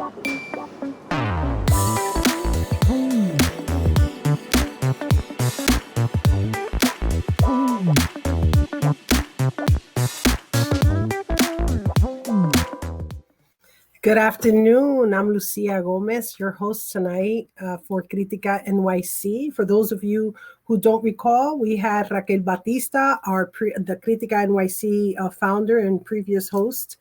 Good afternoon. I'm Lucia Gomez, your host tonight for Critica NYC. For those of you who don't recall, we had Raquel Batista, the Critica NYC founder and previous host,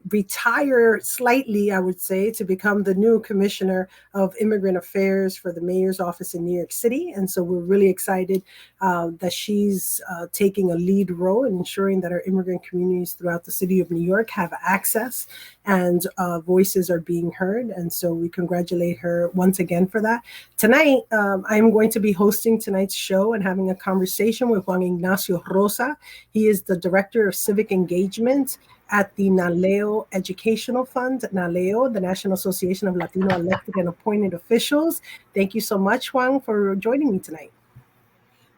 retire slightly, I would say, to become the new commissioner of immigrant affairs for the mayor's office in New York City. And so we're really excited that she's taking a lead role in ensuring that our immigrant communities throughout the city of New York have access and voices are being heard. And so we congratulate her once again for that. Tonight, I'm going to be hosting tonight's show and having a conversation with Juan Ignacio Rosa. He is the Director of Civic Engagement at the NALEO Educational Fund, NALEO, the National Association of Latino Elected and Appointed Officials. Thank you so much, Juan, for joining me tonight.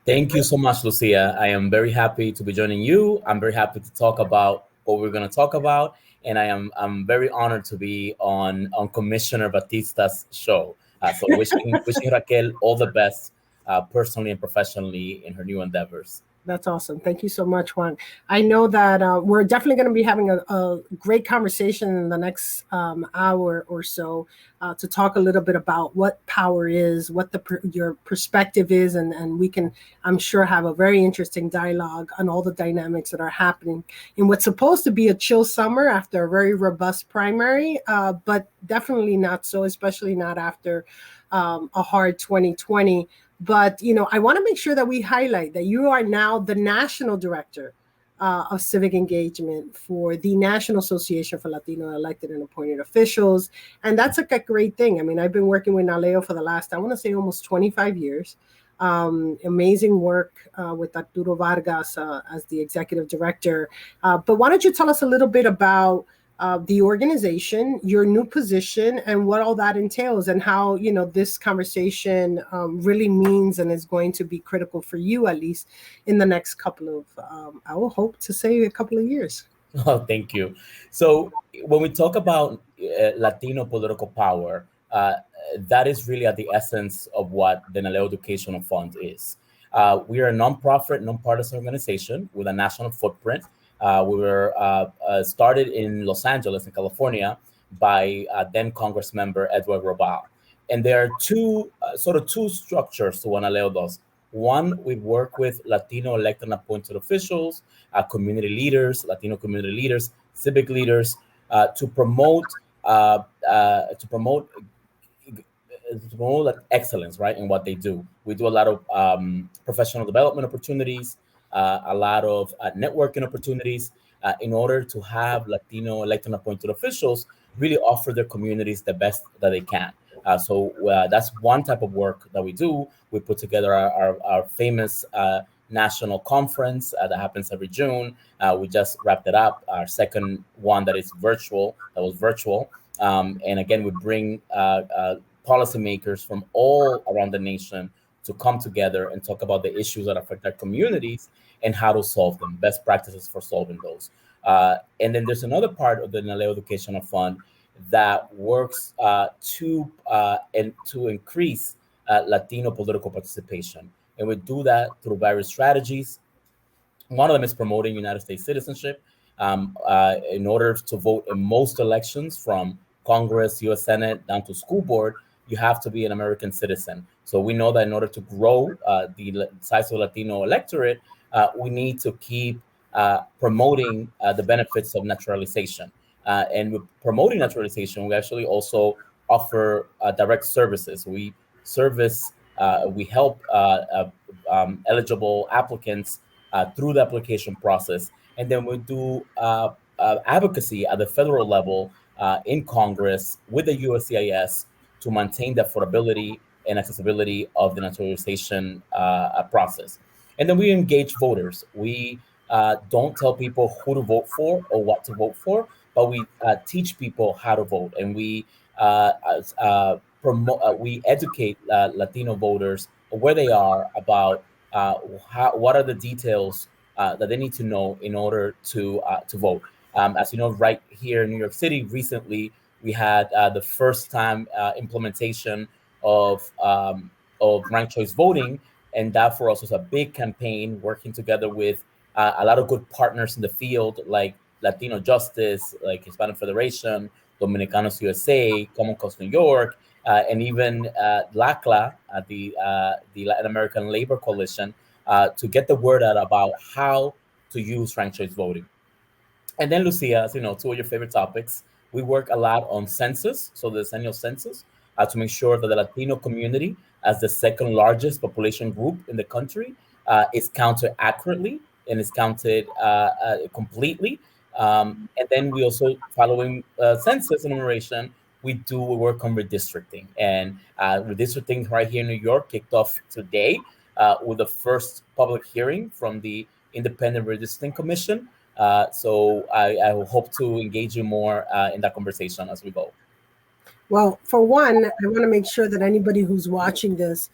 Thank you so much, Lucia. I am very happy to be joining you. I'm very happy to talk about what we're going to talk about. And I'm very honored to be on Commissioner Batista's show. So wishing Raquel all the best personally and professionally in her new endeavors. That's awesome. Thank you so much, Juan. I know that we're definitely going to be having a great conversation in the next hour or so to talk a little bit about what power is, what your perspective is, and we can, I'm sure, have a very interesting dialogue on all the dynamics that are happening in what's supposed to be a chill summer after a very robust primary, but definitely not so, especially not after a hard 2020. But, I want to make sure that we highlight that you are now the National Director of Civic Engagement for the National Association for Latino Elected and Appointed Officials. And that's like a great thing. I mean, I've been working with NALEO for the last, I want to say, almost 25 years. Amazing work with Arturo Vargas as the Executive Director. But why don't you tell us a little bit about the organization, your new position, and what all that entails, and how this conversation really means and is going to be critical for you, at least in the next couple of, I will hope to say, a couple of years. Oh, thank you. So when we talk about Latino political power, that is really at the essence of what the NALEO Educational Fund is. We are a nonprofit, nonpartisan organization with a national footprint. We were started in Los Angeles, in California, by then Congress member Edward Robal. And there are two structures to what NALEO does. One, we work with Latino elected and appointed officials, community leaders, Latino community leaders, civic leaders, to promote excellence, right, in what they do. We do a lot of professional development opportunities, a lot of networking opportunities in order to have Latino elected and appointed officials really offer their communities the best that they can. So that's one type of work that we do. We put together our famous national conference that happens every June. We just wrapped it up, our second one that was virtual. And again, we bring policymakers from all around the nation to come together and talk about the issues that affect our communities and how to solve them, best practices for solving those. And then there's another part of the NALEO Educational Fund that works to increase Latino political participation. And we do that through various strategies. One of them is promoting United States citizenship. In order to vote in most elections, from Congress, U.S. Senate, down to school board, you have to be an American citizen. So we know that in order to grow the size of the Latino electorate, we need to keep promoting the benefits of naturalization. And with promoting naturalization, we actually also offer direct services. We help eligible applicants through the application process. And then we do advocacy at the federal level in Congress with the USCIS to maintain the affordability and accessibility of the naturalization process. And then we engage voters. We don't tell people who to vote for or what to vote for, but we teach people how to vote. And we educate Latino voters where they are about what are the details that they need to know in order to vote. As you know, right here in New York City, recently We had the first time implementation of ranked choice voting, and that for us was a big campaign, working together with a lot of good partners in the field, like Latino Justice, like Hispanic Federation, Dominicanos USA, Common Cause New York, and even LACLA, the Latin American Labor Coalition, to get the word out about how to use ranked choice voting. And then, Lucia, as you know, two of your favorite topics, we work a lot on census, so the decennial census, to make sure that the Latino community, as the second largest population group in the country, is counted accurately and is counted completely. And then we also, following census enumeration, we do work on redistricting. And redistricting right here in New York kicked off today with the first public hearing from the Independent Redistricting Commission. So I will hope to engage you more in that conversation as we go. Well, for one, I want to make sure that anybody who's watching this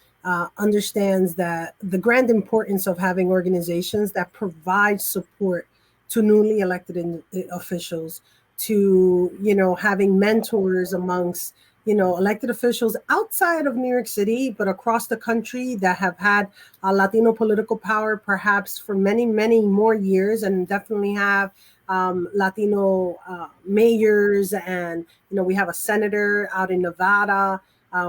understands that the grand importance of having organizations that provide support to newly elected officials, to, having mentors amongst, elected officials outside of New York City, but across the country that have had Latino political power perhaps for many, many more years, and definitely have Latino mayors, and we have a senator out in Nevada.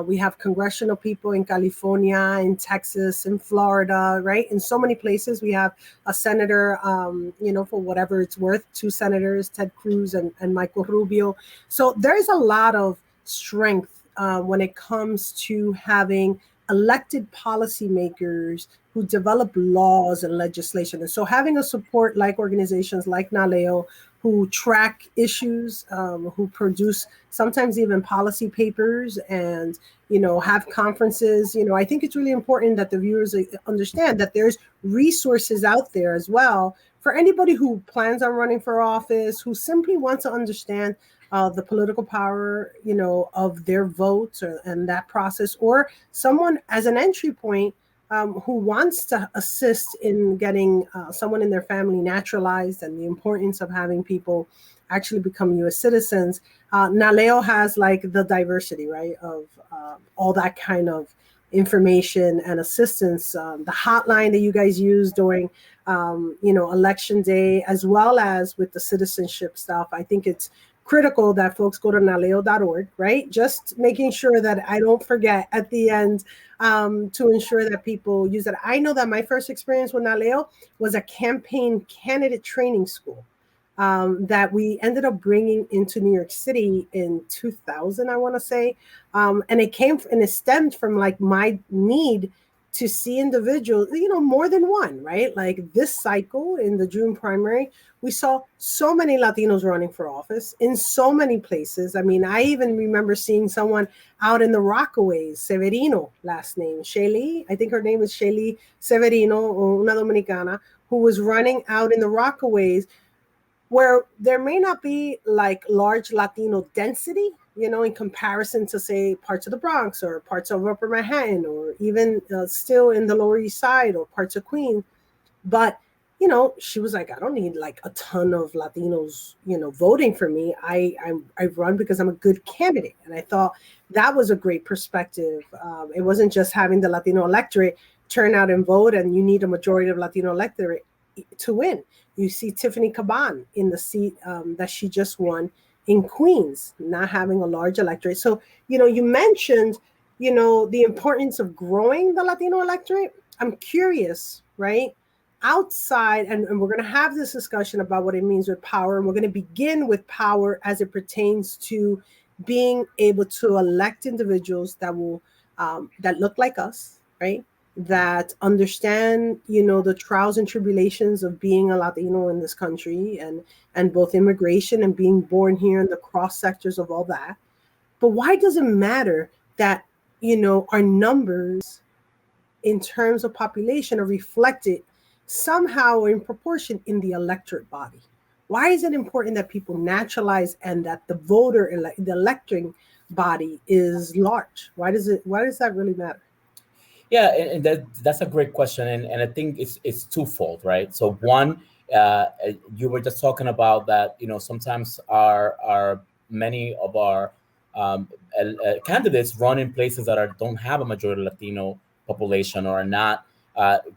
We have congressional people in California, in Texas, in Florida, right? In so many places, we have a senator, for whatever it's worth, two senators, Ted Cruz and Michael Rubio. So there's a lot of strength when it comes to having elected policymakers who develop laws and legislation. And so having a support like organizations like NALEO, who track issues, who produce sometimes even policy papers, and have conferences. I think it's really important that the viewers understand that there's resources out there as well for anybody who plans on running for office, who simply wants to understand the political power, of their votes, and that process, or someone as an entry point who wants to assist in getting someone in their family naturalized, and the importance of having people actually become U.S. citizens. NALEO has like the diversity, right, of all that kind of information and assistance. The hotline that you guys use during, election day, as well as with the citizenship stuff. I think it's critical that folks go to naleo.org, right? Just making sure that I don't forget at the end to ensure that people use it. I know that my first experience with NALEO was a campaign candidate training school that we ended up bringing into New York City in 2000, I want to say. And it stemmed from like my need to see individuals, more than one, right? Like this cycle in the June primary, we saw so many Latinos running for office in so many places. I mean, I even remember seeing someone out in the Rockaways, Severino, last name, Shaylee, I think her name is Shaylee Severino, una Dominicana, who was running out in the Rockaways, where there may not be like large Latino density, in comparison to, say, parts of the Bronx or parts of Upper Manhattan, or even still in the Lower East Side or parts of Queens. But, she was like, I don't need like a ton of Latinos, voting for me. I run because I'm a good candidate. And I thought that was a great perspective. It wasn't just having the Latino electorate turn out and vote, and you need a majority of Latino electorate to win. You see Tiffany Caban in the seat that she just won in Queens, not having a large electorate. So, you mentioned, the importance of growing the Latino electorate. I'm curious, right? Outside, and we're going to have this discussion about what it means with power. And we're going to begin with power as it pertains to being able to elect individuals that will, that look like us, right? That understand, the trials and tribulations of being a Latino in this country, and both immigration and being born here, and the cross sectors of all that. But why does it matter that, our numbers in terms of population are reflected somehow or in proportion in the electorate body? Why is it important that people naturalize and that the the electing body is large? Why does that really matter? Yeah, and that's a great question, and I think it's twofold, right? So one, you were just talking about that, sometimes our many of our candidates run in places that don't have a majority Latino population, or are not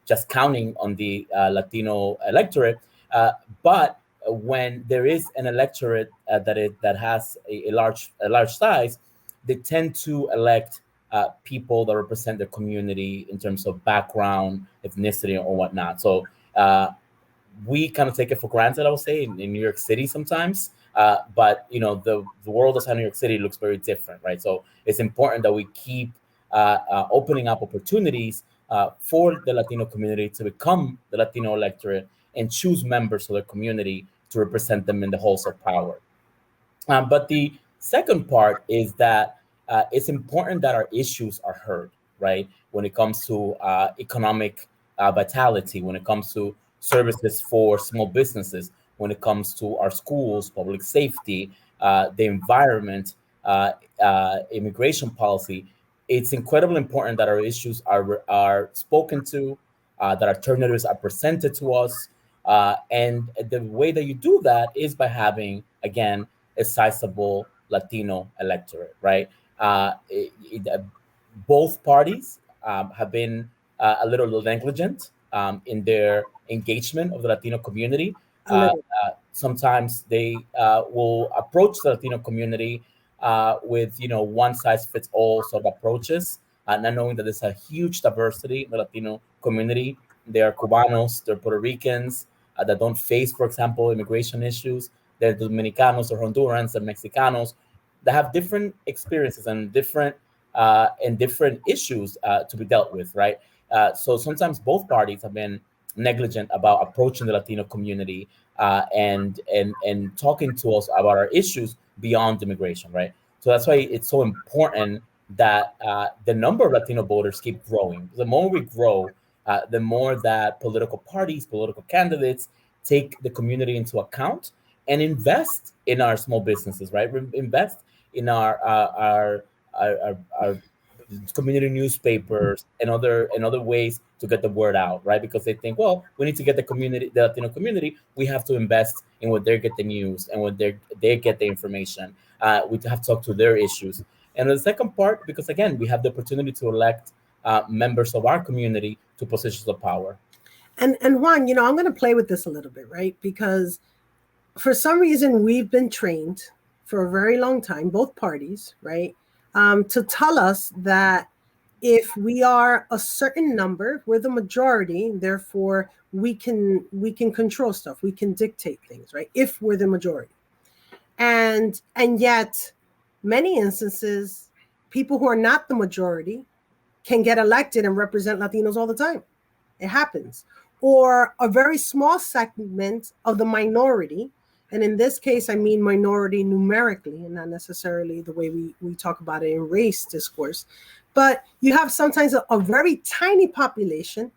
just counting on the Latino electorate. But when there is an electorate that has a large size, they tend to elect people that represent the community in terms of background, ethnicity, or whatnot. So we kind of take it for granted, I would say, in New York City sometimes. But the world outside New York City looks very different, right? So it's important that we keep opening up opportunities for the Latino community to become the Latino electorate and choose members of the community to represent them in the halls of power. But the second part is that it's important that our issues are heard, right? When it comes to economic vitality, when it comes to services for small businesses, when it comes to our schools, public safety, the environment, immigration policy, it's incredibly important that our issues are spoken to, that alternatives are presented to us. And the way that you do that is by having, again, a sizable Latino electorate, right? Both parties have been a little negligent in their engagement of the Latino community. Sometimes they will approach the Latino community with one size fits all sort of approaches, not knowing that there's a huge diversity in the Latino community. There are Cubanos, there are Puerto Ricans that don't face, for example, immigration issues. There are Dominicanos or Hondurans and Mexicanos that have different experiences and different issues to be dealt with, right? So sometimes both parties have been negligent about approaching the Latino community and talking to us about our issues beyond immigration, right? So that's why it's so important that the number of Latino voters keep growing. The more we grow, the more that political parties, political candidates take the community into account and invest in our small businesses, right? Invest in our community newspapers and other ways to get the word out, right? Because they think, well, we need to get the Latino community. We have to invest in what they get the news and what they get the information. We have to talk to their issues. And the second part, because again, we have the opportunity to elect members of our community to positions of power. And Juan, I'm going to play with this a little bit, right? Because for some reason, we've been trained for a very long time, both parties, right, to tell us that if we are a certain number, we're the majority, therefore we can control stuff, we can dictate things, right? If we're the majority. And yet, many instances, people who are not the majority can get elected and represent Latinos all the time. It happens. Or a very small segment of the minority, and in this case, I mean minority numerically, and not necessarily the way we talk about it in race discourse. But you have sometimes a very tiny population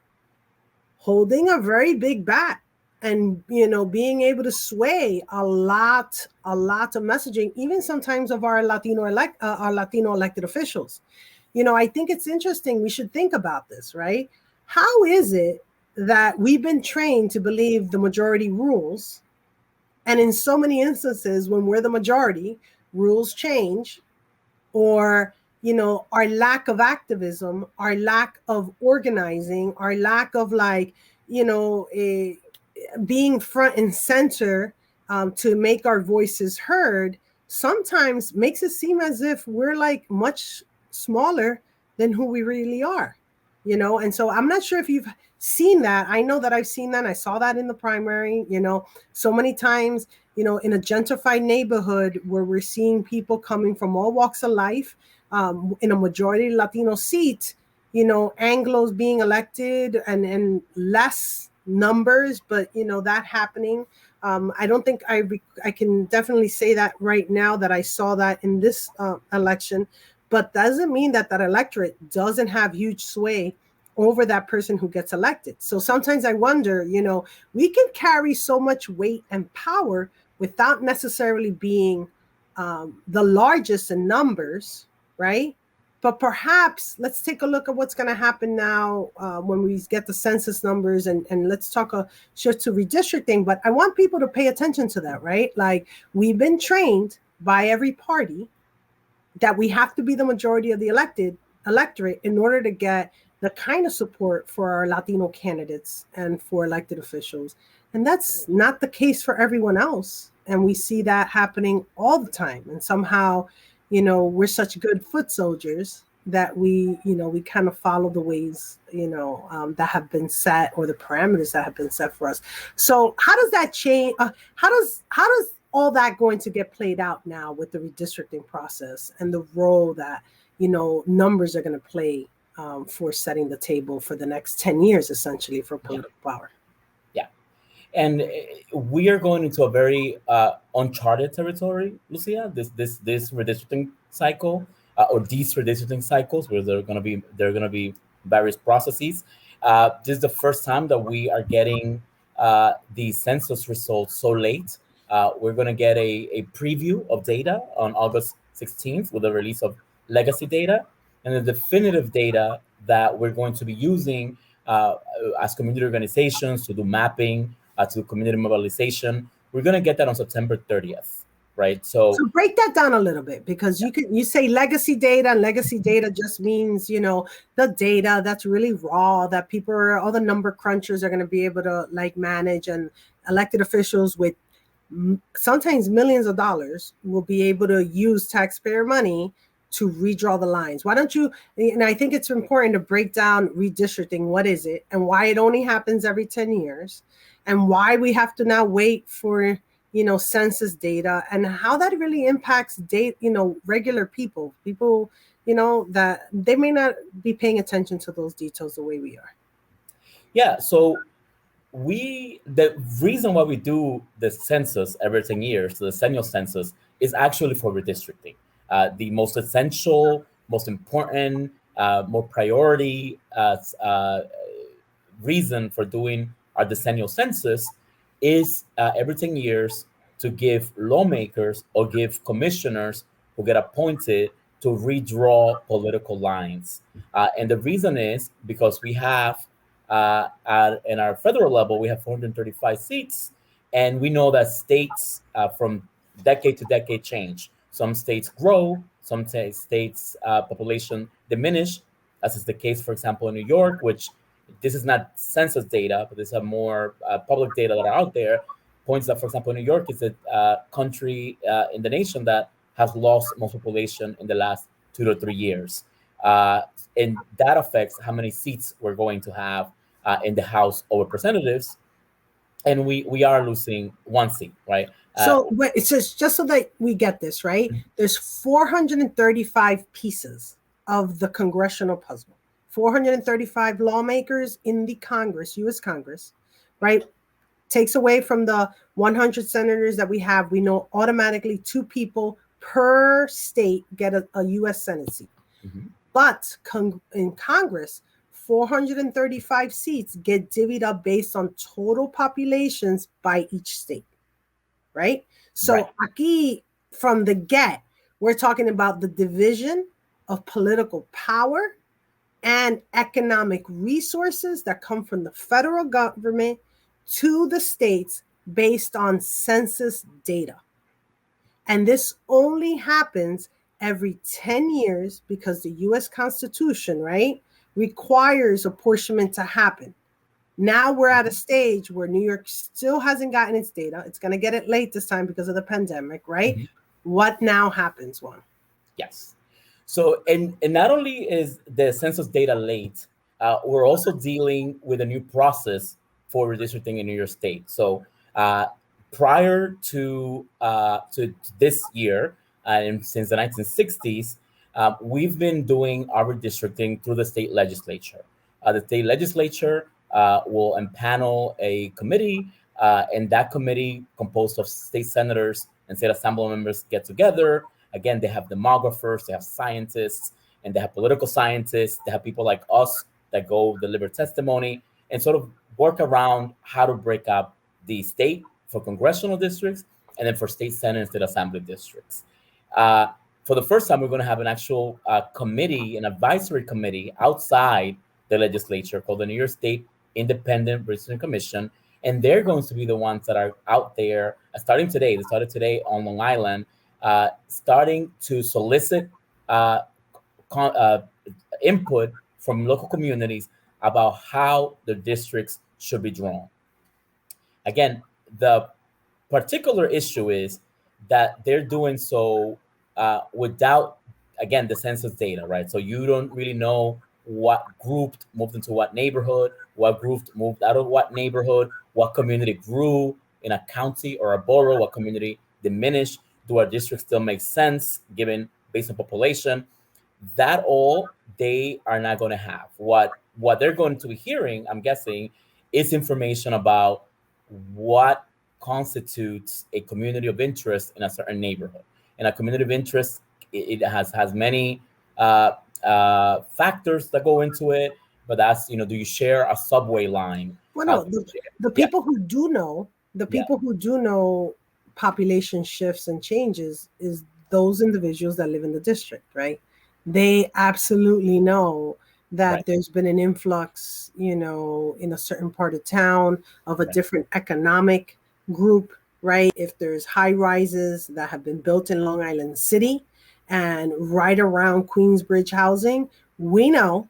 holding a very big bat and, being able to sway a lot of messaging, even sometimes of our Latino elected officials. I think it's interesting. We should think about this, right? How is it that we've been trained to believe the majority rules? And in so many instances, when we're the majority, rules change, or, our lack of activism, our lack of organizing, our lack of being front and center to make our voices heard, sometimes makes it seem as if we're much smaller than who we really are, And so I'm not sure if you've seen that. I know that I've seen that. I saw that in the primary, so many times, in a gentrified neighborhood where we're seeing people coming from all walks of life, in a majority Latino seat, Anglos being elected and less numbers, but that happening. I don't think I can definitely say that right now that I saw that in this election, but doesn't mean that electorate doesn't have huge sway over that person who gets elected. So sometimes I wonder, we can carry so much weight and power without necessarily being the largest in numbers, right? But perhaps let's take a look at what's going to happen now when we get the census numbers, and let's talk a shift to redistricting. But I want people to pay attention to that, right? We've been trained by every party that we have to be the majority of the electorate in order to get the kind of support for our Latino candidates and for elected officials. And that's not the case for everyone else. And we see that happening all the time. And somehow, we're such good foot soldiers that we kind of follow the ways, that have been set, or the parameters that have been set for us. So how does that change? How does all that going to get played out now with the redistricting process and the role that, numbers are going to play for setting the table for the next 10 years, essentially, for political power? Yeah. And we are going into a very uncharted territory, Lucia, this redistricting cycle, or these redistricting cycles, where there are going to be various processes. This is the first time that we are getting the census results so late. We're going to get a preview of data on August 16th with the release of legacy data, and the definitive data that we're going to be using as community organizations to do mapping, to community mobilization. We're going to get that on September 30th, right? So break that down a little bit, because you say legacy data, and legacy data just means, the data that's really raw, that all the number crunchers are going to be able to manage, and elected officials with sometimes millions of dollars will be able to use taxpayer money to redraw the lines. Why don't you, and I think it's important to break down redistricting, what is it, and why it only happens every 10 years, and why we have to now wait for, census data, and how that really impacts regular people, that they may not be paying attention to those details the way we are. Yeah, so the reason why we do the census every 10 years, the decennial census, is actually for redistricting. The most essential, most important, more priority reason for doing our decennial census is every 10 years to give lawmakers or give commissioners who get appointed to redraw political lines. And the reason is because we have, in our federal level, we have 435 seats, and we know that states from decade to decade change. Some states grow, some states population diminish, as is the case, for example, in New York, which this is not census data, but these are more public data that are out there, points that, for example, New York is a country in the nation that has lost most population in the last 2 to 3 years. And that affects how many seats we're going to have in the House of Representatives. And we are losing 1 seat, right? So it says, just so that we get this, right? There's 435 pieces of the congressional puzzle. 435 lawmakers in the Congress, U.S. Congress, right? Takes away from the 100 senators that we have. We know automatically 2 people per state get a U.S. Senate seat. Mm-hmm. But in Congress, 435 seats get divvied up based on total populations by each state, right? So aquí, from the get, we're talking about the division of political power and economic resources that come from the federal government to the states based on census data. And this only happens every 10 years because the U.S. Constitution, right, requires apportionment to happen. Now we're at a stage where New York still hasn't gotten its data. It's going to get it late this time because of the pandemic, right? Mm-hmm. What now happens, Juan? Yes. So, and not only is the census data late, we're also dealing with a new process for redistricting in New York State. So, prior to this year, and since the 1960s, we've been doing our redistricting through the state legislature. The state legislature will empanel a committee, and that committee, composed of state senators and state assembly members, get together. Again, they have demographers, they have scientists, and they have political scientists. They have people like us that go deliver testimony and sort of work around how to break up the state for congressional districts and then for state senate and state assembly districts. For the first time, we're going to have an actual committee, an advisory committee outside the legislature called the New York State Independent Redistricting Commission. And they're going to be the ones that are out there starting today. They started today on Long Island, starting to solicit uh, input from local communities about how the districts should be drawn. Again, the particular issue is that they're doing so without, again, the census data, right? So you don't really know what group moved into what neighborhood, what group moved out of what neighborhood, what community grew in a county or a borough, what community diminished. Do our districts still make sense given based on population? That all they are not going to have. What they're going to be hearing, I'm guessing, is information about what constitutes a community of interest in a certain neighborhood. And a community of interest, it has many factors that go into it. But that's, do you share a subway line? Well, no, the people who do know, population shifts and changes is those individuals that live in the district, right? They absolutely know that Right. there's been an influx, in a certain part of town of a Right. different economic group, right? If there's high rises that have been built in Long Island City and right around Queensbridge housing, we know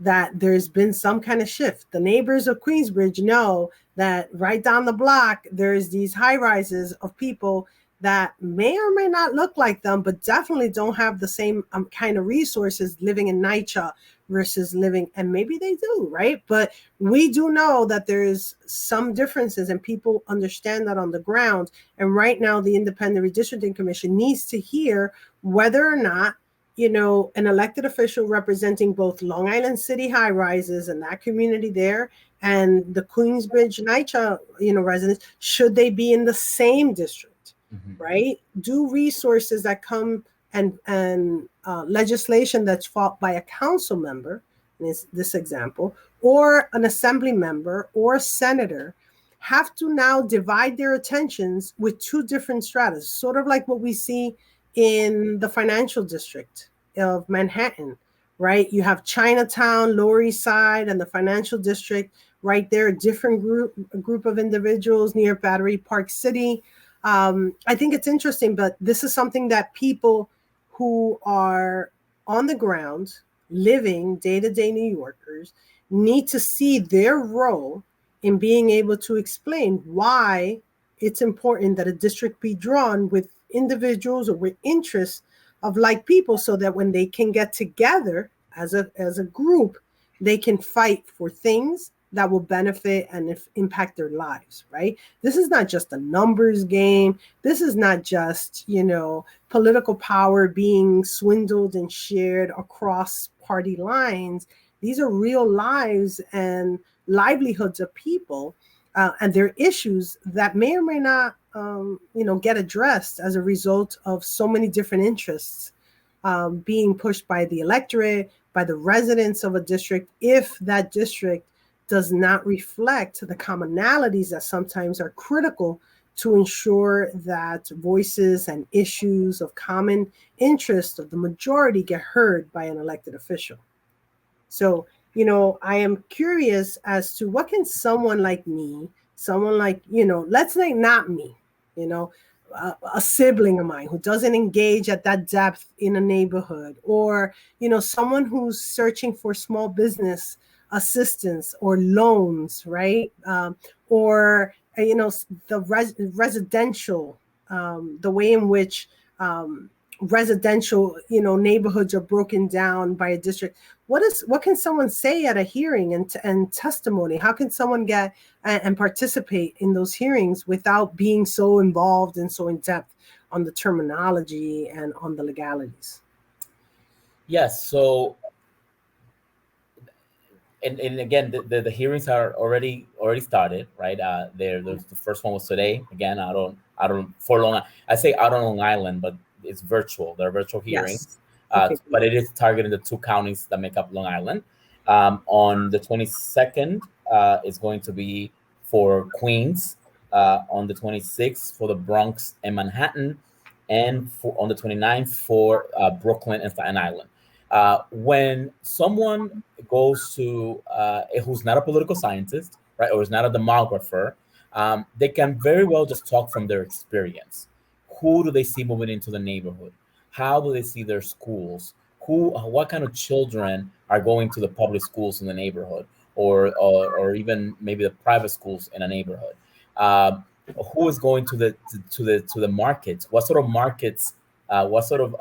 that there's been some kind of shift. The neighbors of Queensbridge know that right down the block, there's these high rises of people that may or may not look like them, but definitely don't have the same kind of resources living in NYCHA versus living, and maybe they do, right? But we do know that there's some differences and people understand that on the ground. And right now, the Independent Redistricting Commission needs to hear whether or not, an elected official representing both Long Island City high rises and that community there and the Queensbridge NYCHA, residents, should they be in the same district, right? Do resources that come and legislation that's fought by a council member, in this example, or an assembly member or a senator, have to now divide their attentions with two different stratas, sort of like what we see in the financial district of Manhattan, right? You have Chinatown, Lower East Side, and the financial district right there, a different group of individuals near Battery Park City. I think it's interesting, but this is something that people who are on the ground, living day-to-day New Yorkers, need to see their role in being able to explain why it's important that a district be drawn with individuals or with interests of like people, so that when they can get together as a group, they can fight for things that will benefit and impact their lives, right? This is not just a numbers game. This is not just, political power being swindled and shared across party lines. These are real lives and livelihoods of people and their issues that may or may not, get addressed as a result of so many different interests being pushed by the electorate, by the residents of a district, if that district does not reflect the commonalities that sometimes are critical to ensure that voices and issues of common interest of the majority get heard by an elected official. So, I am curious as to what can someone like me, someone like, let's say not me, a sibling of mine who doesn't engage at that depth in a neighborhood, or, someone who's searching for small business assistance or loans, right? Or, the residential, the way in which residential, neighborhoods are broken down by a district. What can someone say at a hearing and testimony? How can someone get and participate in those hearings without being so involved and so in depth on the terminology and on the legalities? Yes. So, and again, the hearings are already started, right? There's the first one was today. Again, I don't for Long. I say out on Long Island, but it's virtual. They're virtual hearings, Yes. Okay. but it is targeting the two counties that make up Long Island. On the 22nd, it's going to be for Queens. On the 26th for the Bronx and Manhattan, and on the 29th for Brooklyn and Staten Island. When someone goes to who's not a political scientist, right, or is not a demographer, they can very well just talk from their experience. who do they see moving into the neighborhood? How do they see their schools? What kind of children are going to the public schools in the neighborhood, or even maybe the private schools in a neighborhood? Who is going to the markets? What sort of markets? What sort of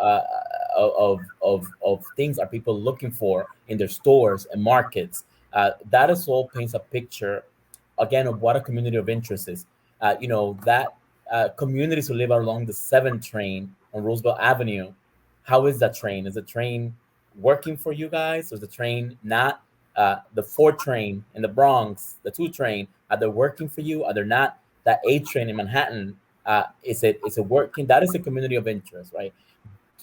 things are people looking for in their stores and markets? That is all paints a picture again of what a community of interest is. That communities who live along the 7 train on Roosevelt Avenue. How is that train? Is the train working for you guys? Or is the train not? The 4 train in the Bronx, the 2 train, are they working for you? Are they not? That 8 train in Manhattan, is it working? That is a community of interest, right?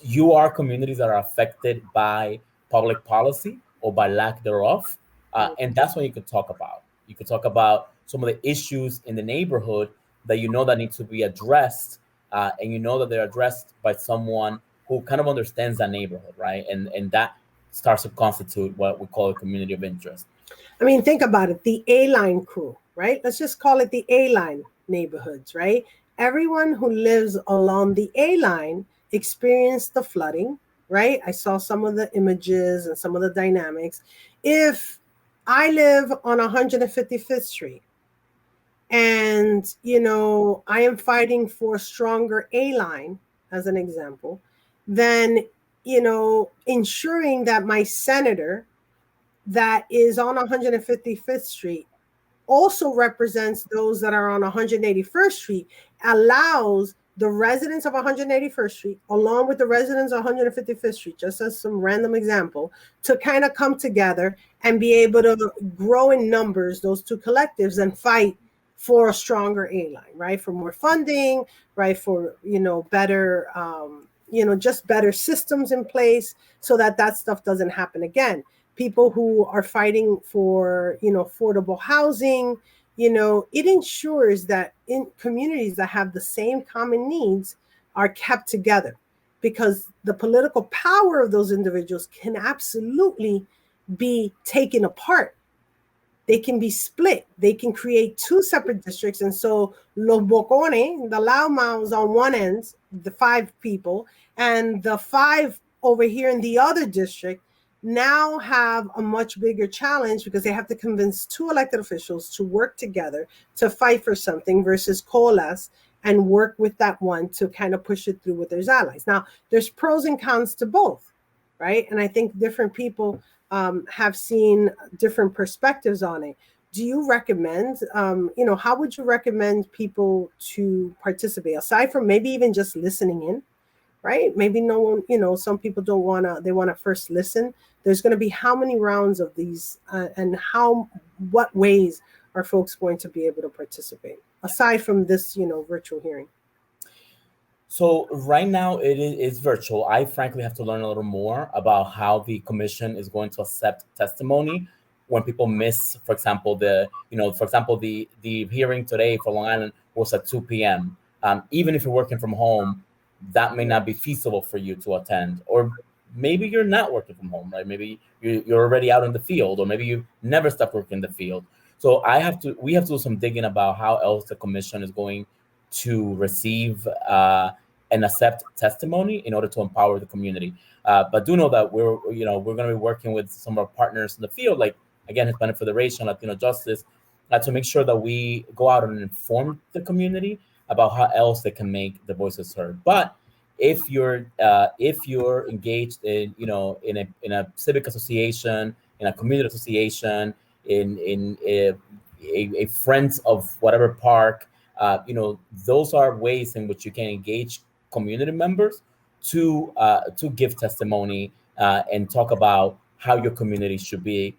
You are communities that are affected by public policy or by lack thereof. And that's what you could talk about. You could talk about some of the issues in the neighborhood that that need to be addressed, and that they're addressed by someone who kind of understands that neighborhood, right? And that starts to constitute what we call a community of interest. I mean, think about it. The A-line crew, right? Let's just call it the A-line neighborhoods, right? Everyone who lives along the A-line experienced the flooding, right? I saw some of the images and some of the dynamics. If I live on 155th Street and, I am fighting for a stronger A-line, as an example, then, ensuring that my senator that is on 155th Street also represents those that are on 181st Street, allows the residents of 181st Street, along with the residents of 155th Street, just as some random example, to kind of come together and be able to grow in numbers, those 2 collectives, and fight for a stronger A-line, right? For more funding, right? For, better, just better systems in place so that stuff doesn't happen again. People who are fighting for, affordable housing, it ensures that in communities that have the same common needs are kept together, because the political power of those individuals can absolutely be taken apart. They can be split. They can create 2 separate districts. And so los bocones, the loudmouths on one end, the 5 people, and the 5 over here in the other district now have a much bigger challenge, because they have to convince 2 elected officials to work together to fight for something versus coalesce and work with that one to kind of push it through with their allies. Now, there's pros and cons to both, right? And I think different people have seen different perspectives on it. Do you recommend, how would you recommend people to participate, aside from maybe even just listening in? Right? Maybe no one, some people they want to first listen. There's going to be how many rounds of these, and what ways are folks going to be able to participate aside from this, virtual hearing? So right now it's virtual. I frankly have to learn a little more about how the commission is going to accept testimony when people miss, for example, the hearing today for Long Island was at 2 p.m. Even if you're working from home, that may not be feasible for you to attend, or maybe you're not working from home, right? Maybe you're already out in the field, or maybe you never stopped working in the field. So we have to do some digging about how else the commission is going to receive and accept testimony in order to empower the community. But do know that we're going to be working with some of our partners in the field, like again, Hispanic Federation, Latino Justice, to make sure that we go out and inform the community about how else they can make the voices heard. But if you're engaged in in a civic association, in a community association, in a friends of whatever park, those are ways in which you can engage community members to give testimony and talk about how your community should be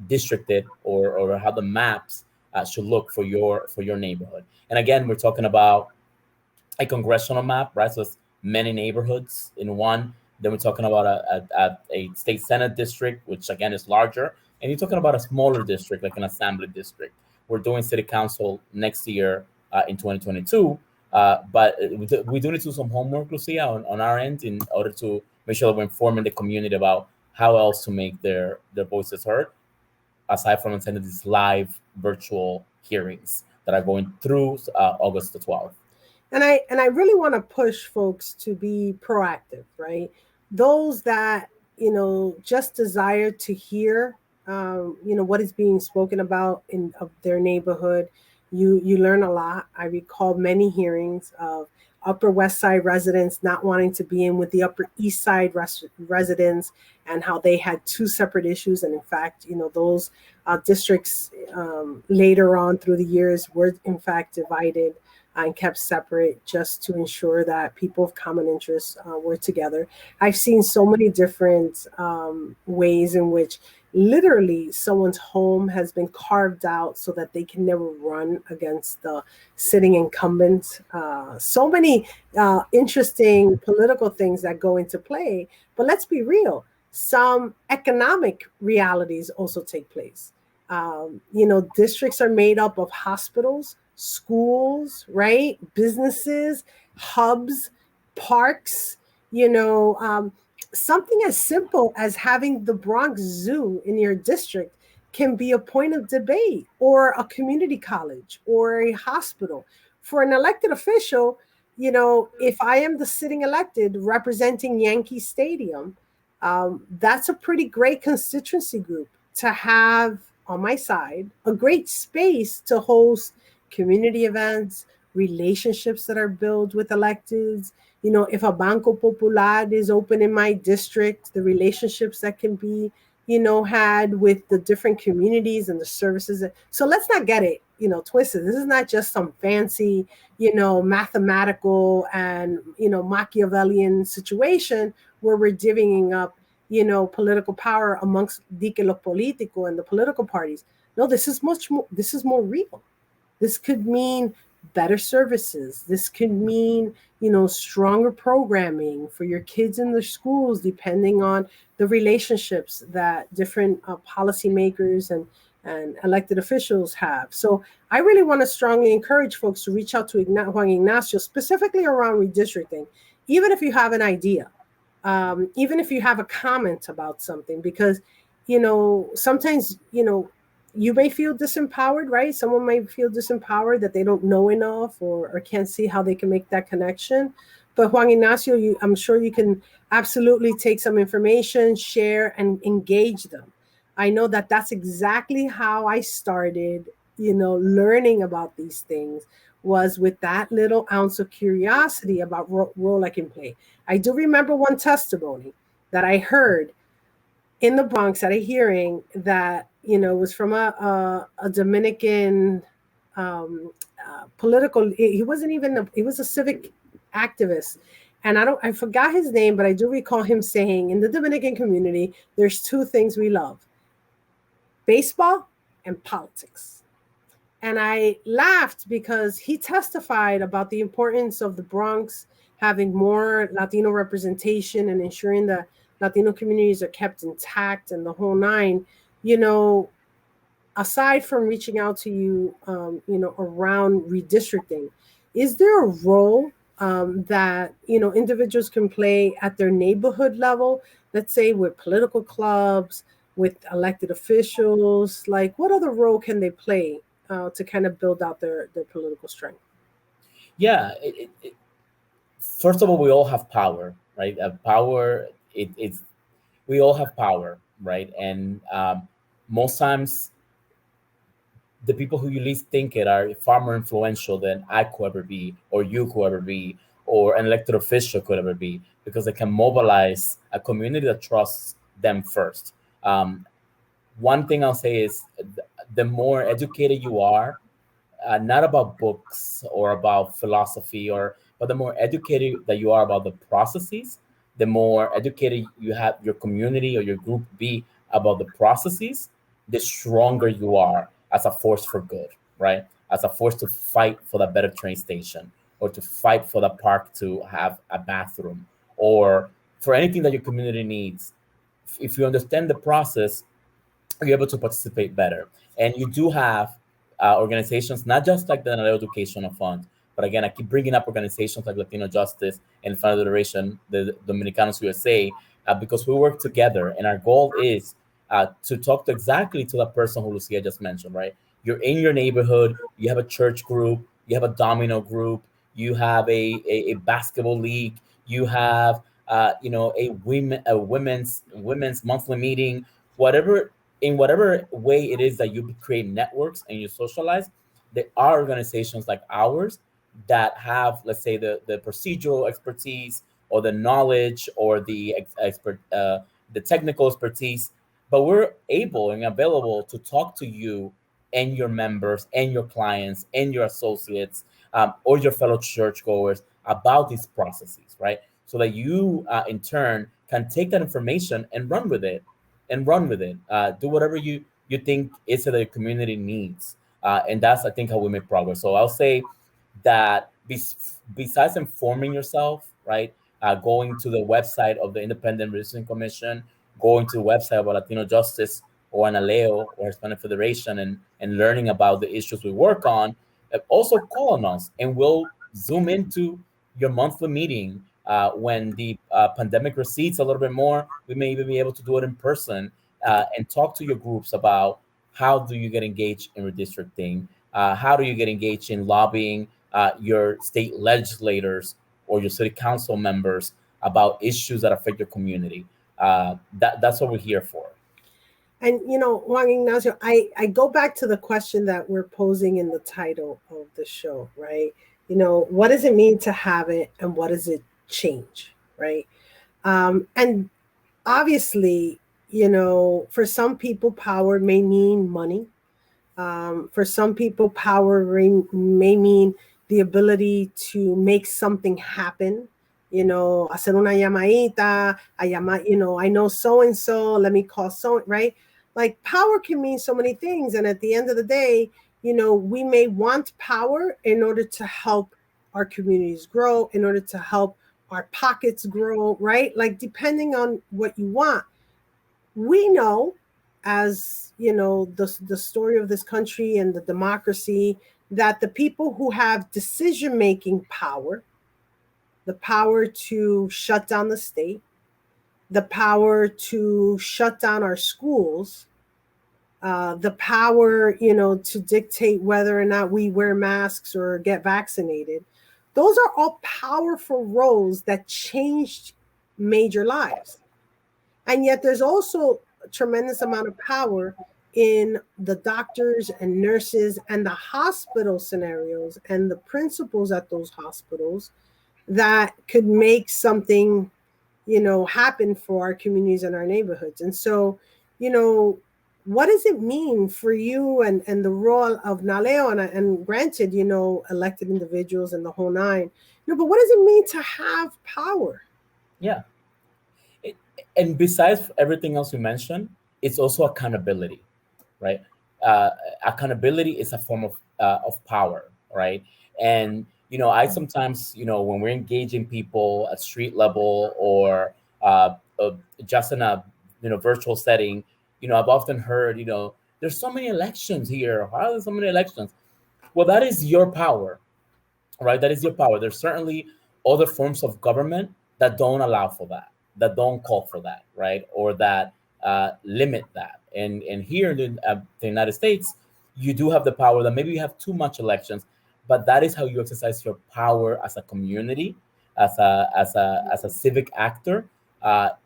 districted, or how the maps should look for your neighborhood. And again, we're talking about a congressional map, right? So it's many neighborhoods in one. Then we're talking about a state senate district, which again is larger. And you're talking about a smaller district, like an assembly district. We're doing city council next year in 2022. But we do need to do some homework, Lucia, on our end, in order to make sure that we're informing the community about how else to make their voices heard, aside from attending these live virtual hearings that are going through August the 12th. And I really want to push folks to be proactive, right? Those that just desire to hear what is being spoken about in of their neighborhood. You learn a lot. I recall many hearings of Upper West Side residents not wanting to be in with the Upper East Side residents, and how they had two separate issues. And in fact, those districts later on through the years were in fact divided and kept separate, just to ensure that people of common interests were together. I've seen so many different ways in which literally someone's home has been carved out so that they can never run against the sitting incumbent. So many interesting political things that go into play. But let's be real, some economic realities also take place. Districts are made up of hospitals, schools, right? Businesses, hubs, parks, something as simple as having the Bronx Zoo in your district can be a point of debate, or a community college or a hospital. For an elected official, if I am the sitting elected representing Yankee Stadium, that's a pretty great constituency group to have on my side, a great space to host community events, relationships that are built with electeds. If a Banco Popular is open in my district, the relationships that can be, had with the different communities and the services. So let's not get it, twisted. This is not just some fancy, mathematical and, Machiavellian situation where we're divvying up, political power amongst dique los políticos and the political parties. No, this is more real. This could mean better services. This could mean, stronger programming for your kids in the schools, depending on the relationships that different policymakers and elected officials have. So I really want to strongly encourage folks to reach out to Juan Ignacio, specifically around redistricting, even if you have an idea, even if you have a comment about something, because, sometimes, you may feel disempowered, right? Someone might feel disempowered that they don't know enough, or can't see how they can make that connection. But Juan Ignacio, I'm sure you can absolutely take some information, share, and engage them. I know that that's exactly how I started, learning about these things, was with that little ounce of curiosity about role I can play. I do remember one testimony that I heard in the Bronx at a hearing that was from a Dominican political. He wasn't even. He was a civic activist, and I forgot his name, but I do recall him saying, in the Dominican community, there's two things we love: baseball and politics. And I laughed because he testified about the importance of the Bronx having more Latino representation and ensuring that Latino communities are kept intact and the whole nine. Aside from reaching out to you, around redistricting, is there a role that individuals can play at their neighborhood level? Let's say with political clubs, with elected officials. Like, what other role can they play to kind of build out their political strength? Yeah. First of all, we all have power, right? Power. It's we all have power, right? And most times, the people who you least think it are far more influential than I could ever be, or you could ever be, or an elected official could ever be, because they can mobilize a community that trusts them first. One thing I'll say is, the more educated you are, not about books or about philosophy, but the more educated that you are about the processes, the more educated you have your community or your group be about the processes, the stronger you are as a force for good, right? As a force to fight for the better train station, or to fight for the park to have a bathroom, or for anything that your community needs. If you understand the process, you're able to participate better. And you do have organizations, not just like the Educational Fund, but again, I keep bringing up organizations like Latino Justice and Federation, the Dominicanos USA, because we work together, and our goal is to talk to exactly to the person who Lucia just mentioned, right? You're in your neighborhood, you have a church group, you have a domino group, you have a basketball league, you have a women's monthly meeting, whatever, in whatever way it is that you create networks and you socialize. There are organizations like ours that have, let's say, the procedural expertise or the knowledge or the technical expertise, but we're able and available to talk to you and your members and your clients and your associates, or your fellow churchgoers about these processes, right? So that you, in turn, can take that information and run with it, do whatever you think is that the community needs, and that's, I think, how we make progress. So I'll say that besides informing yourself, right, going to the website of the Independent Redistricting Commission, going to the website of Latino Justice or Analeo or Hispanic Federation, and learning about the issues we work on, also call on us and we'll zoom into your monthly meeting. When the pandemic recedes a little bit more, we may even be able to do it in person, and talk to your groups about how do you get engaged in redistricting, how do you get engaged in lobbying your state legislators or your city council members about issues that affect your community. That's what we're here for. And Juan Ignacio, I go back to the question that we're posing in the title of the show, right? What does it mean to have it, and what does it change, right? And obviously, for some people, power may mean money. For some people, power may mean the ability to make something happen. Hacer una llamadita, I know so-and-so, let me call so, right? Like, power can mean so many things. And at the end of the day, we may want power in order to help our communities grow, in order to help our pockets grow, right? Like, depending on what you want. We know, as the story of this country and the democracy, that the people who have decision-making power, the power to shut down the state, the power to shut down our schools, the power, to dictate whether or not we wear masks or get vaccinated, those are all powerful roles that changed major lives. And yet there's also a tremendous amount of power in the doctors and nurses and the hospital scenarios and the principals at those hospitals that could make something, happen for our communities and our neighborhoods. And so, what does it mean for you and the role of NALEO, and granted, elected individuals and the whole nine, but what does it mean to have power? Yeah. And besides everything else you mentioned, it's also accountability, right? Accountability is a form of power, right? And I sometimes, when we're engaging people at street level or just in a virtual setting, I've often heard, there's so many elections here. Why are there so many elections? Well, that is your power, right? That is your power. There's certainly other forms of government that don't allow for that don't call for that, right? Or that limit that. And here in the United States, you do have the power that maybe you have too much elections, but that is how you exercise your power as a community, as a civic actor,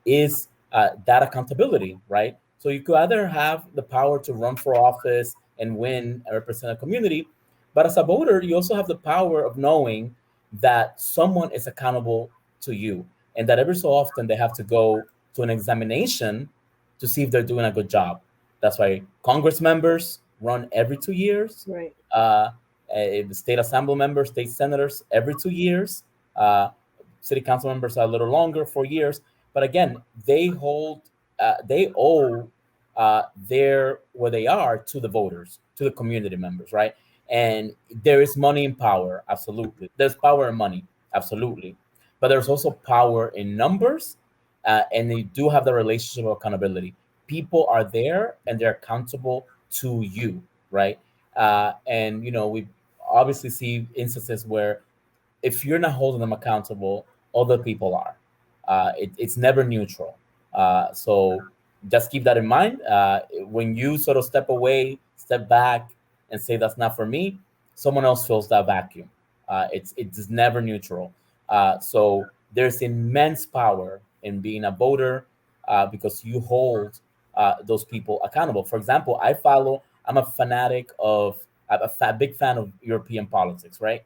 is that accountability, right? So you could either have the power to run for office and win and represent a community, but as a voter, you also have the power of knowing that someone is accountable to you, and that every so often they have to go to an examination to see if they're doing a good job. That's why Congress members run every 2 years. Right. The state assembly members, state senators, every 2 years. City council members are a little longer, 4 years. But again, they owe where they are to the voters, to the community members, right? And there is money and power, absolutely. There's power and money, absolutely. But there's also power in numbers, and they do have the relationship of accountability. People are there and they're accountable to you, right? And we obviously see instances where if you're not holding them accountable, other people are. It's never neutral. So just keep that in mind. When you sort of step away, step back, and say that's not for me, someone else fills that vacuum. It's never neutral. So there's immense power in being a voter, because you hold those people accountable. For example, I'm a fanatic of, I'm a big fan of European politics, right?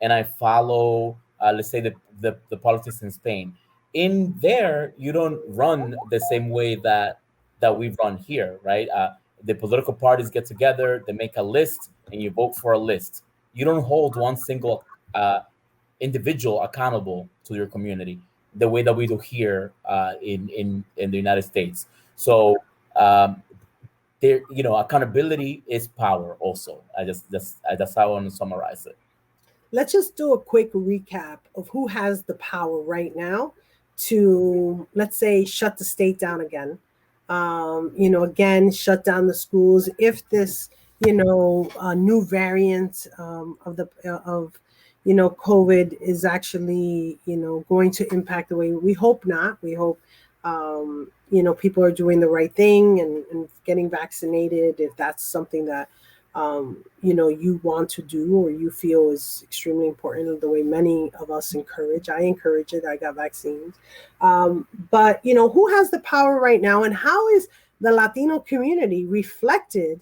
And I follow, let's say, the politics in Spain. In there, you don't run the same way that we run here, right? The political parties get together, they make a list, and you vote for a list. You don't hold one single individual accountable to your community the way that we do here in the United States. So there, accountability is power. Also, that's how I want to summarize it. Let's just do a quick recap of who has the power right now to, let's say, shut the state down again. Again, shut down the schools. If this, new variant of COVID is actually, going to impact the way, we hope not. We hope, people are doing the right thing and getting vaccinated if that's something that, you want to do or you feel is extremely important, the way many of us encourage. I encourage it. I got vaccines. But, who has the power right now, and how is the Latino community reflected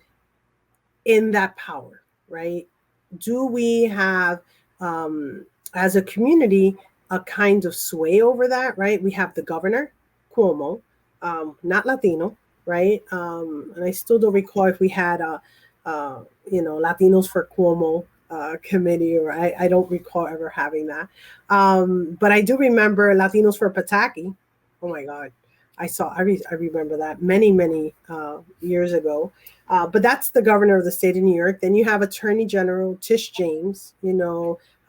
in that power, right? Do we have, as a community, a kind of sway over that, right? We have the governor, Cuomo, not Latino, right? And I still don't recall if we had Latinos for Cuomo committee, or I don't recall ever having that. But I do remember Latinos for Pataki. Oh my God. I remember that many years ago. But that's the governor of the state of New York. Then you have Attorney General Tish James,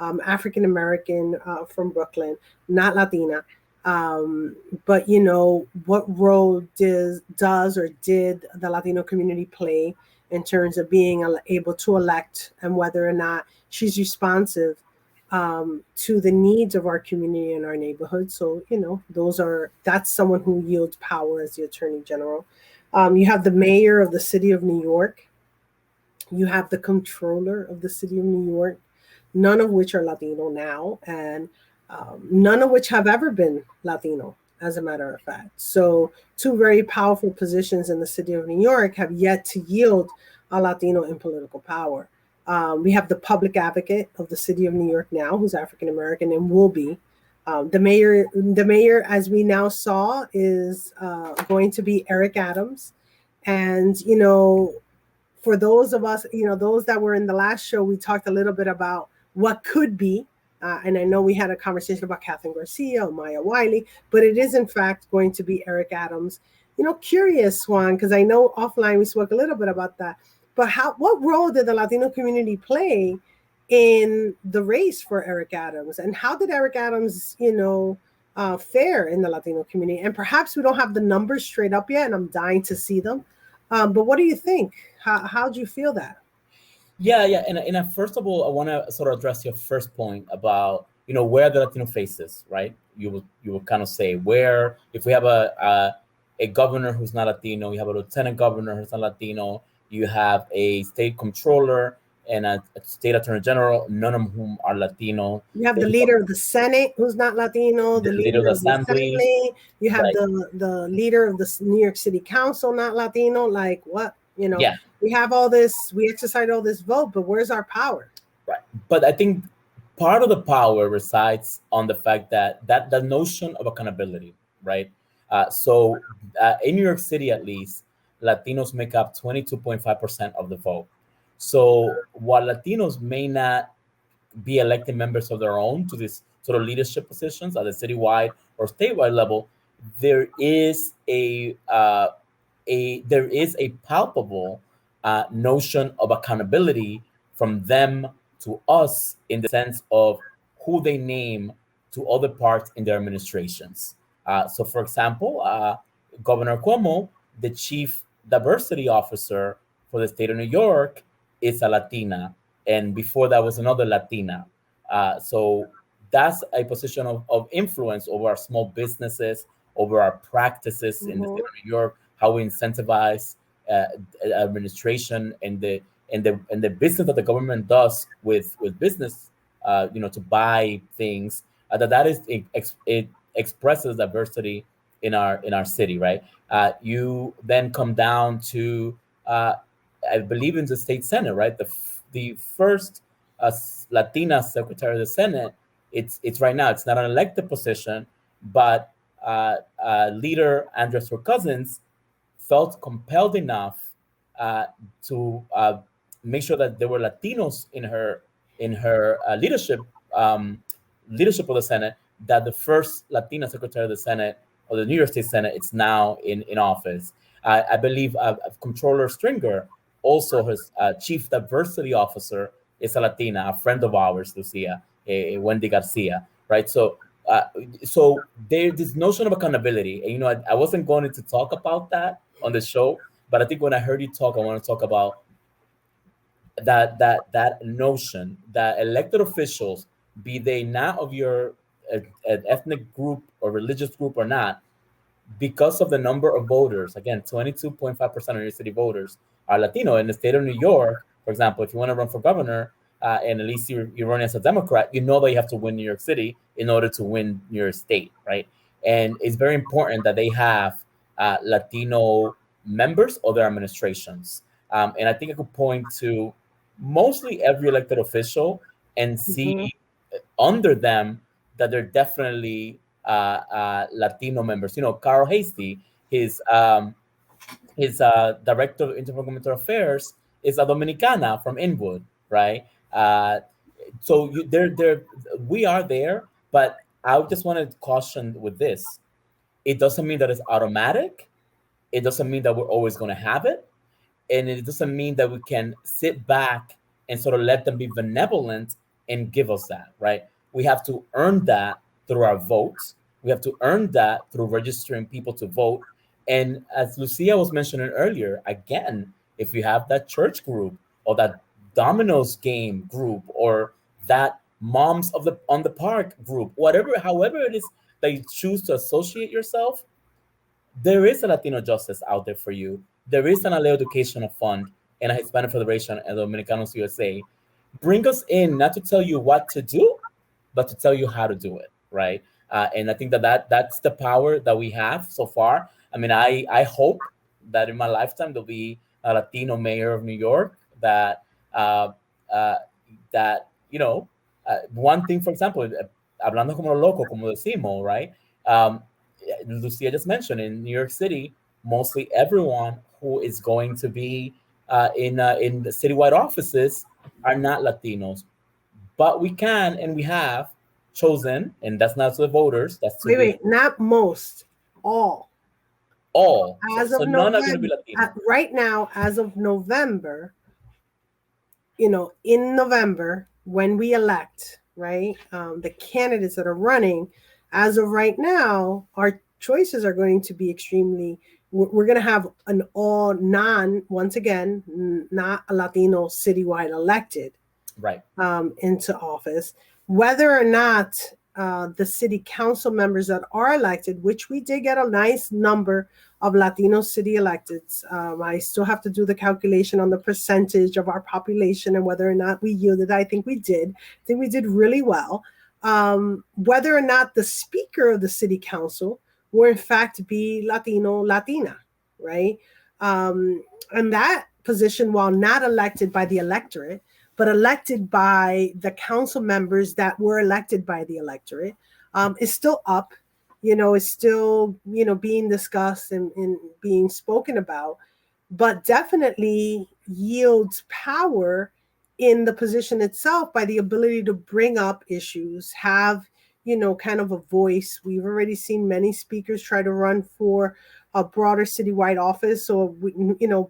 African American from Brooklyn, not Latina. But what role does or did the Latino community play in terms of being able to elect, and whether or not she's responsive to the needs of our community and our neighborhood? So, that's someone who yields power as the Attorney General. You have the mayor of the city of New York. You have the controller of the city of New York, none of which are Latino now, and none of which have ever been Latino, as a matter of fact. So two very powerful positions in the city of New York have yet to yield a Latino in political power. We have the public advocate of the city of New York now, who's African American and will be. The mayor, as we now saw, is going to be Eric Adams. And, for those of us, those that were in the last show, we talked a little bit about what could be. And I know we had a conversation about Catherine Garcia or Maya Wiley, but it is in fact going to be Eric Adams. Curious, Juan, because I know offline we spoke a little bit about that. But what role did the Latino community play in the race for Eric Adams? And how did Eric Adams, fare in the Latino community? And perhaps we don't have the numbers straight up yet, and I'm dying to see them. But what do you think? How do you feel that? Yeah. And first of all, I want to sort of address your first point about, where the Latino faces, right? You will kind of say where, if we have a governor who's not Latino, you have a lieutenant governor who's not Latino, you have a state controller and a state attorney general, none of whom are Latino. You have the leader of the Senate who's not Latino, the leader of the Assembly. You have the leader of the New York City Council, not Latino. Like what? Yeah. We have all this, we exercise all this vote, but where's our power? Right. But I think part of the power resides on the fact that the notion of accountability, right? So in New York City, at least, Latinos make up 22.5% of the vote. So while Latinos may not be elected members of their own to this sort of leadership positions at the citywide or statewide level, there is a palpable notion of accountability from them to us, in the sense of who they name to other parts in their administrations. So, for example, Governor Cuomo, the chief diversity officer for the state of New York, is a Latina, and before that was another Latina. So that's a position of influence over our small businesses, over our practices in the state of New York, how we incentivize administration and the business that the government does with business to buy things. That is it expresses diversity in our city, right? You then come down to I believe in the state senate, right? The first Latina secretary of the Senate. It's right now. It's not an elected position, but leader Andres Cousins felt compelled enough to make sure that there were Latinos in her leadership of the Senate. That the first Latina secretary of the Senate or the New York State Senate is now in office. I believe Controller Stringer, also his chief diversity officer, is a Latina, a friend of ours, Lucia, Wendy Garcia, right? So there's this notion of accountability, and I wasn't going to talk about that on the show, but I think when I heard you talk, I want to talk about that notion that elected officials, be they not of your ethnic group or religious group or not, because of the number of voters, again, 22.5% of your city voters are Latino. In the state of New York, for example, if you want to run for governor, and at least you're running as a Democrat, you know that you have to win New York City in order to win your state, right? And it's very important that they have Latino members of their administrations. And I think I could point to mostly every elected official and see under them that they're definitely Latino members. Carl Hasty, his director of intergovernmental affairs, is a Dominicana from Inwood, right? So we are there, but I just want to caution with this: it doesn't mean that it's automatic. It doesn't mean that we're always going to have it, and it doesn't mean that we can sit back and sort of let them be benevolent and give us that, right? We have to earn that through our votes. We have to earn that through registering people to vote. And as Lucia was mentioning earlier, again, if you have that church group or that Domino's game group or that Moms on the Park group, however it is that you choose to associate yourself, there is a Latino justice out there for you. There is an Aleo Educational Fund and a Hispanic Federation and Dominicanos USA. Bring us in, not to tell you what to do, but to tell you how to do it, right? And I think that's the power that we have so far. I mean, I hope that in my lifetime there'll be a Latino mayor of New York that one thing, for example, hablando como loco, como decimos, right? Lucia just mentioned in New York City, mostly everyone who is going to be in the citywide offices are not Latinos, but we can and we have chosen, and that's not to the voters. That's to wait, not most, all. As of none are going to be November, Latino. right now, as of November, in November when we elect, right, the candidates that are running, as of right now, our choices are going to be extremely. We're going to have an all once again, not a Latino citywide elected, right, into office. Whether or not the city council members that are elected, which we did get a nice number of Latino city electeds. I still have to do the calculation on the percentage of our population and whether or not we yielded. I think we did. I think we did really well. Whether or not the speaker of the city council will in fact be Latino, Latina, right? And that position, while not elected by the electorate, but elected by the council members that were elected by the electorate, is still up, is still, being discussed and being spoken about, but definitely yields power in the position itself by the ability to bring up issues, have, kind of a voice. We've already seen many speakers try to run for a broader citywide office. So,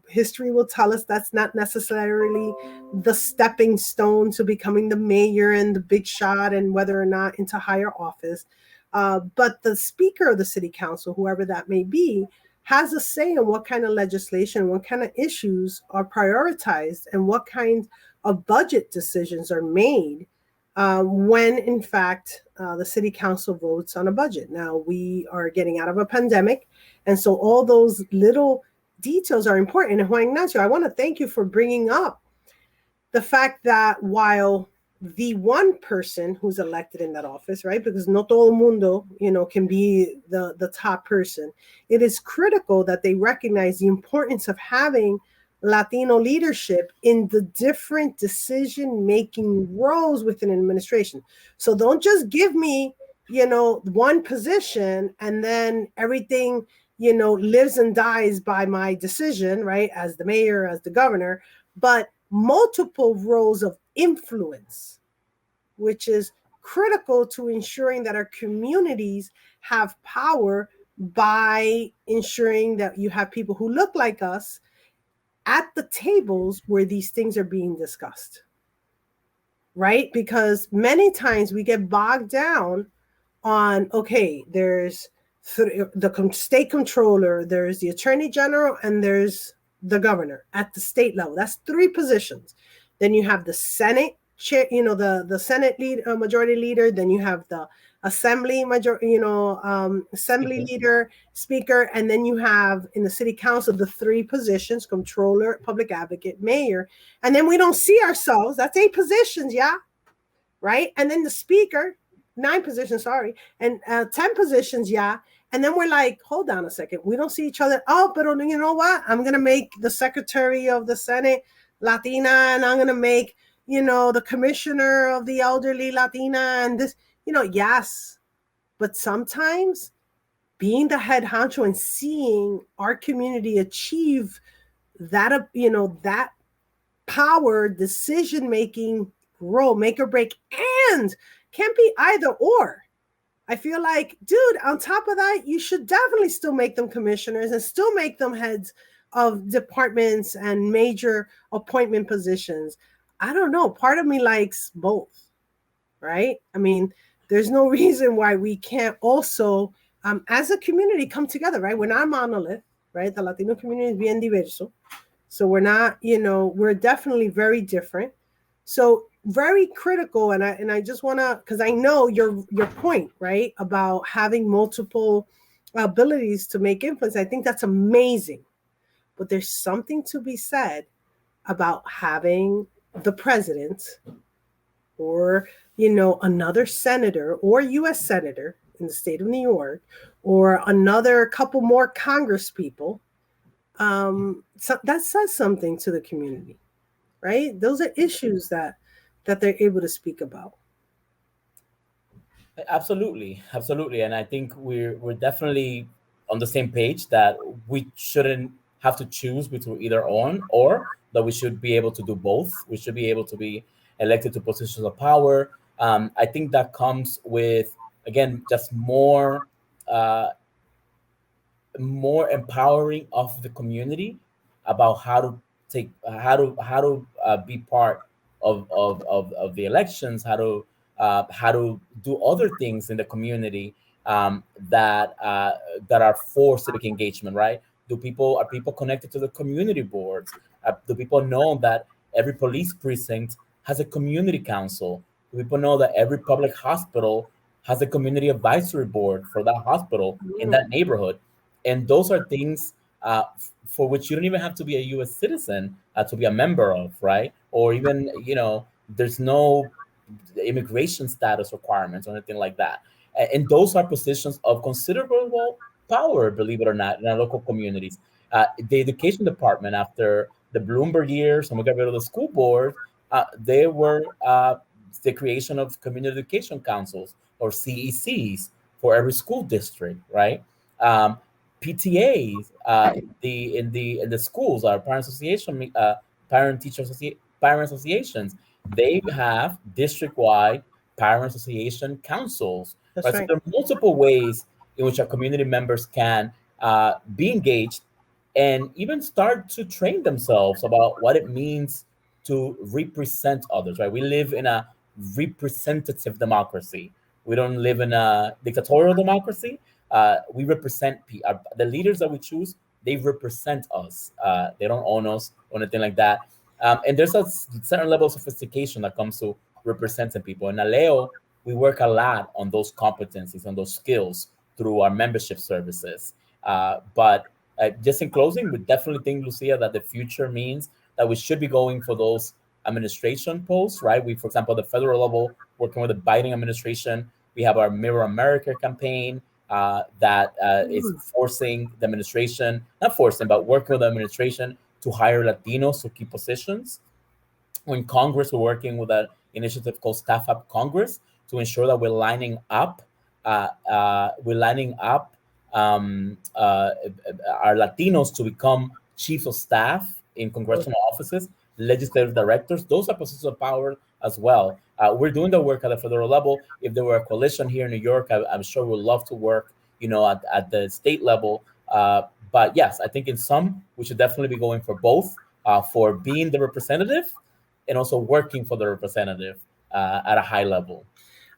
history will tell us that's not necessarily the stepping stone to becoming the mayor and the big shot and whether or not into higher office. But the speaker of the city council, whoever that may be, has a say in what kind of legislation, what kind of issues are prioritized, and what kind of budget decisions are made when, in fact, the city council votes on a budget. Now, we are getting out of a pandemic, and so all those little details are important. And Juan Ignacio, I want to thank you for bringing up the fact that while the one person who's elected in that office, right? Because no todo mundo, can be the top person. It is critical that they recognize the importance of having Latino leadership in the different decision-making roles within an administration. So don't just give me, one position and then everything, lives and dies by my decision, right? As the mayor, as the governor, but multiple roles of influence, which is critical to ensuring that our communities have power by ensuring that you have people who look like us at the tables where these things are being discussed, right? Because many times we get bogged down on, okay, there's the state controller, there's the attorney general, and there's the governor at the state level. That's 3 positions. Then you have the Senate chair, the Senate majority leader. Then you have the assembly assembly leader, speaker, and then you have in the city council the 3 positions: controller, public advocate, mayor. And then we don't see ourselves. That's 8 positions, yeah, right? And then the speaker, 9 positions, sorry, and 10 positions, yeah. And then we're like, hold on a second, we don't see each other. Oh, but you know what? I'm gonna make the secretary of the Senate Latina, and I'm gonna make the commissioner of the elderly Latina, and this, yes. But sometimes being the head honcho and seeing our community achieve that, that power, decision-making role, make or break, and can't be either or. I feel like, dude, on top of that, you should definitely still make them commissioners and still make them heads of departments and major appointment positions. I don't know. Part of me likes both, right? I mean, there's no reason why we can't also, as a community, come together, right? We're not a monolith, right? The Latino community is bien diverso. So we're not, we're definitely very different. So very critical. And I just want to, because I know your point, right, about having multiple abilities to make influence. I think that's amazing. But there's something to be said about having the president or, another senator or U.S. senator in the state of New York, or another couple more Congress people. So that says something to the community, right? Those are issues that they're able to speak about. Absolutely, and I think we're definitely on the same page that we shouldn't have to choose between either on, or that we should be able to do both. We should be able to be elected to positions of power. I think that comes with, again, just more empowering of the community about how to be part of the elections, how to do other things in the community, that are for civic engagement, right? Are people connected to the community boards? Do people know that every police precinct has a community council? Do people know that every public hospital has a community advisory board for that hospital in that neighborhood? And those are things for which you don't even have to be a U.S. citizen to be a member of, right? Or even, there's no immigration status requirements or anything like that. And those are positions of considerable power, believe it or not, in our local communities. The education department, after the Bloomberg years, when we got rid of the school board, they were the creation of community education councils, or CECs, for every school district, right? PTAs in the schools, our parent association, parent associations, they have district-wide parent association councils. That's right? right. So there are multiple ways in which our community members can be engaged and even start to train themselves about what it means to represent others. Right? We live in a representative democracy. We don't live in a dictatorial democracy. We represent the leaders that we choose. They represent us. They don't own us or anything like that. And there's a certain level of sophistication that comes to representing people. In Aleo, we work a lot on those competencies, on those skills through our membership services. But just in closing, we definitely think, Lucia, that the future means that we should be going for those administration posts, right? We, for example, at the federal level, working with the Biden administration, we have our Mirror America campaign that is forcing the administration, not forcing, but working with the administration to hire Latinos to key positions. In Congress, we're working with an initiative called Staff Up Congress to ensure that we're lining up our Latinos to become chief of staff in congressional offices, legislative directors. Those are positions of power as well. We're doing the work at the federal level. If there were a coalition here in New York, I'm sure we'd love to work, at the state level. But yes, I think in some, we should definitely be going for both, for being the representative and also working for the representative at a high level.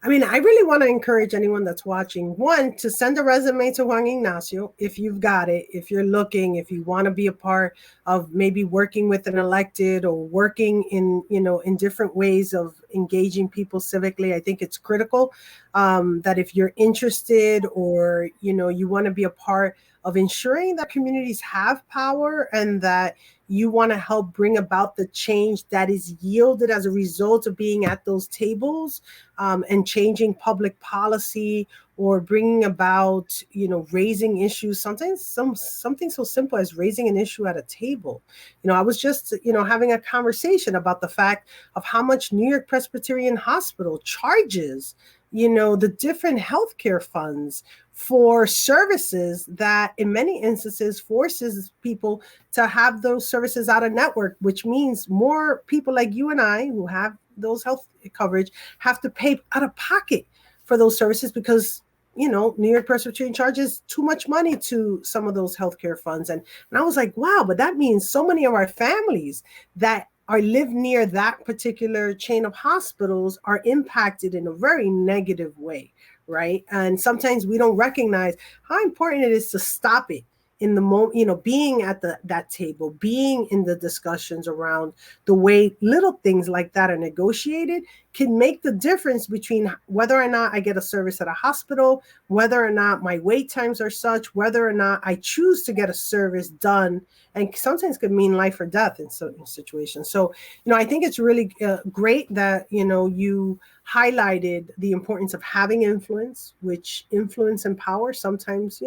I mean, I really want to encourage anyone that's watching, one, to send a resume to Juan Ignacio if you've got it, if you're looking, if you want to be a part of maybe working with an elected or working in, in different ways of engaging people civically. I think it's critical that if you're interested or, you want to be a part of ensuring that communities have power and that you want to help bring about the change that is yielded as a result of being at those tables and changing public policy or bringing about, raising issues, sometimes something so simple as raising an issue at a table. I was just, having a conversation about the fact of how much New York Presbyterian Hospital charges, the different healthcare funds for services that in many instances forces people to have those services out of network, which means more people like you and I who have those health coverage have to pay out of pocket for those services because, New York Presbyterian charges too much money to some of those healthcare funds. And I was like, wow, but that means so many of our families that live near that particular chain of hospitals are impacted in a very negative way, right? And sometimes we don't recognize how important it is to stop it in the moment, being at that table, being in the discussions around the way little things like that are negotiated can make the difference between whether or not I get a service at a hospital, whether or not my wait times are such, whether or not I choose to get a service done, and sometimes could mean life or death in certain situations. So, I think it's really great that, you highlighted the importance of having influence, which influence and power sometimes,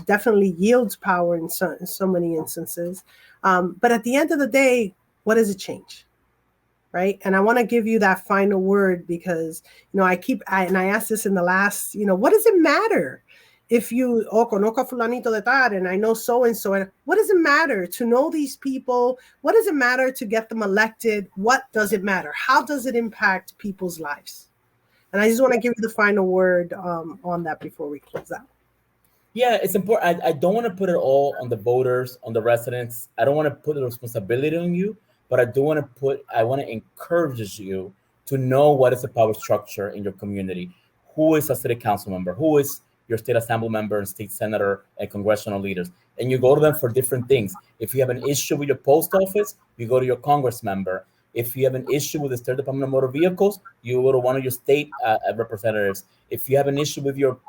definitely yields power in so many instances. But at the end of the day, what does it change? Right. And I want to give you that final word because, I asked this in the last, what does it matter if you, conozco fulanito de tal, and I know so-and-so, and what does it matter to know these people? What does it matter to get them elected? What does it matter? How does it impact people's lives? And I just want to give you the final word on that before we close out. Yeah, it's important. I don't want to put it all on the voters, on the residents. I don't want to put the responsibility on you, but I want to encourage you to know what is the power structure in your community. Who is a city council member? Who is your state assembly member and state senator and congressional leaders? And you go to them for different things. If you have an issue with your post office, you go to your Congress member. If you have an issue with the State Department of Motor Vehicles, you go to one of your state representatives. If you have an issue with your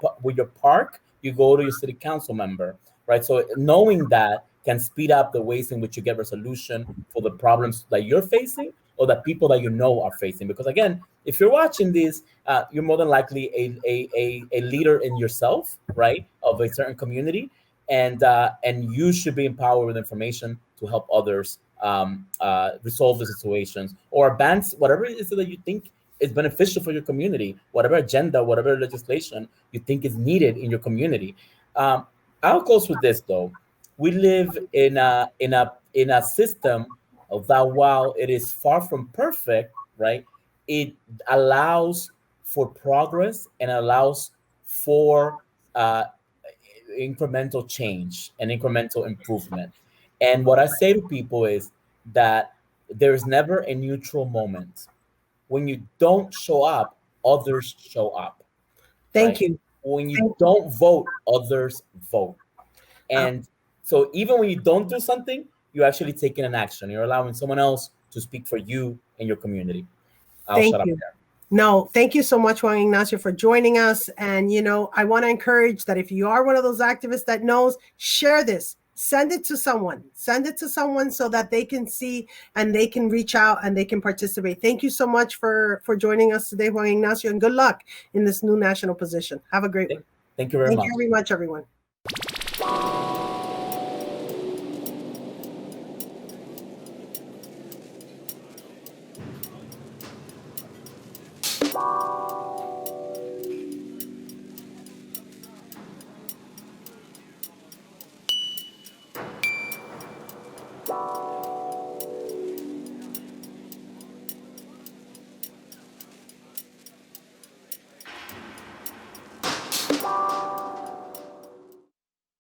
park, you go to your city council member, right? So knowing that can speed up the ways in which you get resolution for the problems that you're facing or that people that are facing. Because again, if you're watching this, you're more than likely a leader in yourself, right, of a certain community, and you should be empowered with information to help others resolve the situations or advance whatever it is that you think is beneficial for your community, whatever agenda, whatever legislation you think is needed in your community. I'll close with this though. We live in a system that while it is far from perfect, right, it allows for progress and allows for incremental change and incremental improvement. And what I say to people is that there is never a neutral moment. When you don't show up, others show up. Thank you. When you don't vote, others vote. And so even when you don't do something, you're actually taking an action. You're allowing someone else to speak for you and your community. Thank you. No, thank you so much, Juan Ignacio, for joining us. And, I want to encourage that if you are one of those activists that knows, share this. send it to someone. Send it to someone so that they can see and they can reach out and they can participate. Thank you so much for joining us today, Juan Ignacio, and good luck in this new national position. Have a great one. Thank you very much. Thank you very much, everyone.